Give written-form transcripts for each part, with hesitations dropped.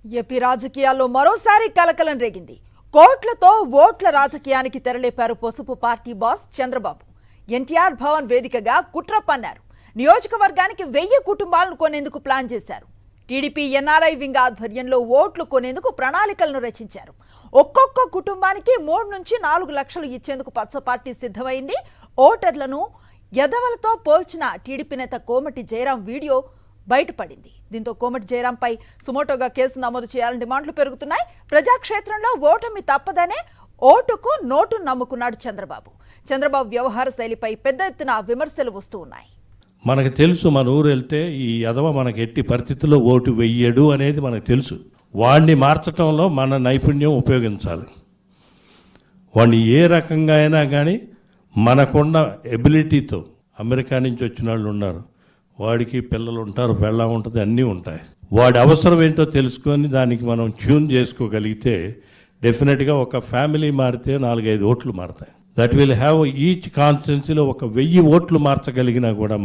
AP రాజకీయాల్లో మరోసారి కలకలం రేగింది. కోట్లతో ఓట్ల రాజకీయానికి తెరలేపారు పసుపు పార్టీ బాస్ చంద్రబాబు. ఎన్టీఆర్ భవన్ వేదికగా కుట్ర పన్నారు. నియోజకవర్గానికి 1000 కుటుంబాలను కొనేందుకు ప్లాన్ చేశారు. టీడీపీ ఎన్ఆర్ఐ వింగ్ ఆధ్వర్యంలో ఓట్లు కొనేందుకు ప్రణాళికలను రచించారు. ఒక్కొక్క కుటుంబానికి 3 నుంచి 4 లక్షలు ఇచ్చేందుకు పచ్చ పార్టీ సిద్ధమైంది. ఓటర్లను ఎదవలతో పోల్చిన టీడీపీ నేత కోమటి జయరాం వీడియో బయటపడింది. దీంతో కోమటి జయరాంపై సుమోటోగా కేసు నమోదు చేయాలని డిమాండ్లు పెరుగుతున్నాయి. ప్రజాక్షేత్రంలో ఓటమి తప్పదనే ఓటుకు నోటు నమ్ముకున్నాడు చంద్రబాబు. చంద్రబాబు వ్యవహార శైలిపై పెద్ద ఎత్తున విమర్శలు వస్తూ ఉన్నాయి. మనకు తెలుసు, మన ఊరు వెళ్తే ఈ యదవ మనకు ఎట్టి పరిస్థితుల్లో ఓటు వెయ్యడు అనేది మనకు తెలుసు. వాడిని మార్చడంలో మన నైపుణ్యం ఉపయోగించాలి. వాడిని ఏ రకంగా అయినా కానీ మనకున్న ఎబిలిటీతో, అమెరికా నుంచి వచ్చిన వాళ్ళు ఉన్నారు, వాడికి పిల్లలు ఉంటారు, పెళ్ళం ఉంటుంది, అన్నీ ఉంటాయి. వాడి అవసరం ఏంటో తెలుసుకొని దానికి మనం ట్యూన్ చేసుకోగలిగితే డెఫినెట్గా ఒక ఫ్యామిలీ మారితే 4-5 ఓట్లు మారుతాయి. దట్ విల్ హ్యావ్ ఈచ్ కాన్స్టిట్యున్సీలో 1000 ఓట్లు మార్చగలిగినా కూడా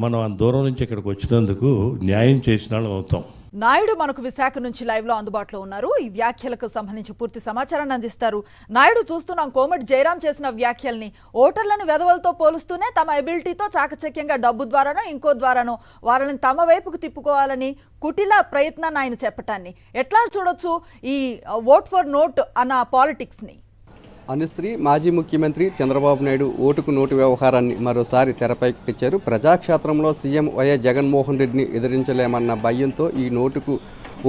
మనం అంత దూరం నుంచి ఇక్కడికి వచ్చినందుకు న్యాయం చేసిన వాళ్ళం అవుతాం. నాయుడు మనకు విశాఖ నుంచి లైవ్ లో అందుబాటులో ఉన్నారు. ఈ వ్యాఖ్యలకు సంబంధించి పూర్తి సమాచారాన్ని అందిస్తారు. నాయుడు, చూస్తున్నాం కోమటి జయరాం చేసిన వ్యాఖ్యల్ని. ఓటర్లను వెధవలతో పోలుస్తూనే తమ ఎబిలిటీతో చాకచక్యంగా డబ్బు ద్వారానో ఇంకో ద్వారానో వారిని తమ వైపుకు తిప్పుకోవాలని కుటిల ప్రయత్నాన్ని ఆయన చెప్పటాన్ని ఎట్లా చూడొచ్చు ఈ ఓట్ ఫర్ నోట్ అన్న పాలిటిక్స్ ని? అనుశ్రీ, మాజీ ముఖ్యమంత్రి చంద్రబాబు నాయుడు ఓటుకు నోటు వ్యవహారాన్ని మరోసారి తెరపైకి తెచ్చారు. ప్రజాక్షేత్రంలో సీఎం వైఎస్ జగన్మోహన్ రెడ్డిని ఎదిరించలేమన్న భయంతో ఈ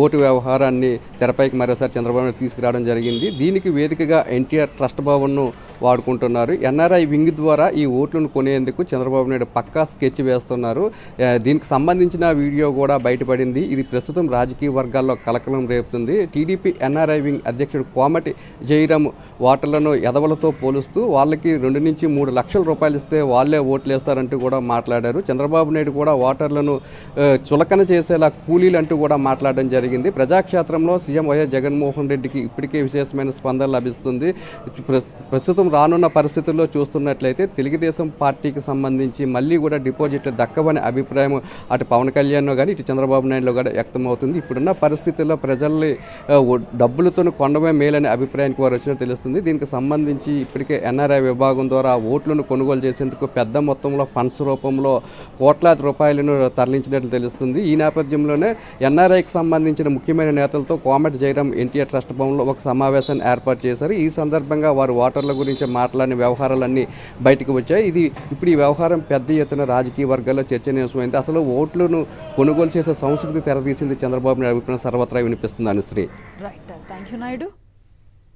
ఓటు వ్యవహారాన్ని తెరపైకి మరోసారి చంద్రబాబు నాయుడు తీసుకురావడం జరిగింది. దీనికి వేదికగా ఎన్టీఆర్ ట్రస్ట్ భవన్ను వాడుకుంటున్నారు. ఎన్ఆర్ఐ వింగ్ ద్వారా ఈ ఓట్లను కొనేందుకు చంద్రబాబు నాయుడు పక్కా స్కెచ్ వేస్తున్నారు. దీనికి సంబంధించిన వీడియో కూడా బయటపడింది. ఇది ప్రస్తుతం రాజకీయ వర్గాల్లో కలకలం రేపుతుంది. టీడీపీ ఎన్ఆర్ఐ వింగ్ అధ్యక్షుడు కోమటి జయరాం ఓటర్లను ఎదవలతో పోలుస్తూ వాళ్ళకి 2 నుంచి 3 లక్షల రూపాయలు ఇస్తే వాళ్ళే ఓట్లు వేస్తారంటూ కూడా మాట్లాడారు. చంద్రబాబు నాయుడు కూడా ఓటర్లను చులకన చేసేలా కూలీలు అంటూ కూడా మాట్లాడడం జరిగింది. ప్రజాక్షేత్రంలో సీఎం వైఎస్ జగన్మోహన్ రెడ్డికి ఇప్పటికే విశేషమైన స్పందన లభిస్తుంది. ప్రస్తుతం రానున్న పరిస్థితుల్లో చూస్తున్నట్లయితే తెలుగుదేశం పార్టీకి సంబంధించి మళ్ళీ కూడా డిపాజిట్ దక్కవనే అభిప్రాయం అటు పవన్ కళ్యాణ్ కానీ ఇటు చంద్రబాబు నాయుడులో కూడా వ్యక్తమవుతుంది. ఇప్పుడున్న పరిస్థితుల్లో ప్రజల్ని డబ్బులతో కొనడమే మేలనే అభిప్రాయానికి వారు వచ్చినట్టు తెలుస్తుంది. దీనికి సంబంధించి ఇప్పటికే ఎన్ఆర్ఐ విభాగం ద్వారా ఓట్లను కొనుగోలు చేసేందుకు పెద్ద మొత్తంలో ఫండ్స్ రూపంలో కోట్లాది రూపాయలను తరలించినట్లు తెలుస్తుంది. ఈ నేపథ్యంలోనే ఎన్ఆర్ఐకి సంబంధించిన ముఖ్యమైన నేతలతో కోమటి జయరాం ఎన్టీఆర్ ట్రస్ట్ భవన్లో ఒక సమావేశాన్ని ఏర్పాటు చేశారు. ఈ సందర్భంగా వారు ఓటర్ల గురించి మాట్లాడిన వ్యవహారాలన్నీ బయటకు వచ్చాయి. ఇప్పుడు ఈ వ్యవహారం పెద్ద ఎత్తున రాజకీయ వర్గాల్లో చర్చనీయాంశమైంది. అసలు ఓట్లను కొనుగోలు చేసే సంస్కృతి తెరదీసింది చంద్రబాబు నాయుడు అభిప్రాయం సర్వత్రా వినిపిస్తుంది. Anusri, right, thank you Naidu.